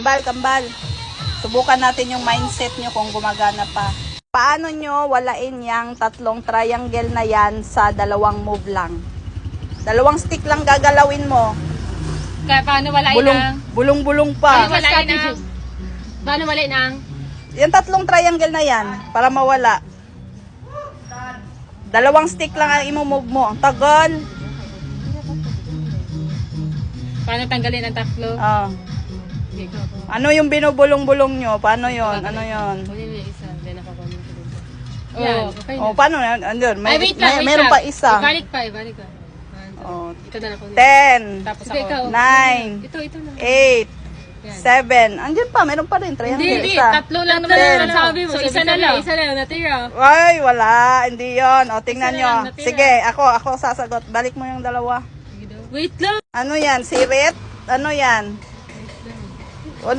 Kambal. Subukan natin yung mindset nyo kung gumagana pa. Paano nyo walain yung tatlong triangle na yan sa dalawang move lang? Dalawang stick lang gagalawin mo. Kaya paano walain ang... Bulong-bulong pa. Paano walain ang... Paano walain ang... Yung tatlong triangle na yan, para mawala. Dalawang stick lang ang imo-move mo. Ang tagal. Paano tanggalin ang tatlo? Ah. Ano yung binubulong-bulong nyo? Paano yon? Ano yon? Kunin mo yung isa. Then nakakunin ko dito. Yan. Okay Oh, paano yan? Andun, Ay, wait lang. meron pa isa. Ibalik pa. Oh. Ito na lang kunin. 10, Tapos ako. 9, Ito na. 8, 7. Andyan pa, meron pa rin. Triangle. Hindi. Isa. Tatlo lang naman Ten. ang sabi mo. So, isa na lang. Isa na lang. Natira. Ay, wala. Hindi yon. O, tingnan Isa nyo. lang, natira. Sige, ako sasagot. Balik mo yung dalawa. Wait lang. Ano yan? Sirit? Ano yan?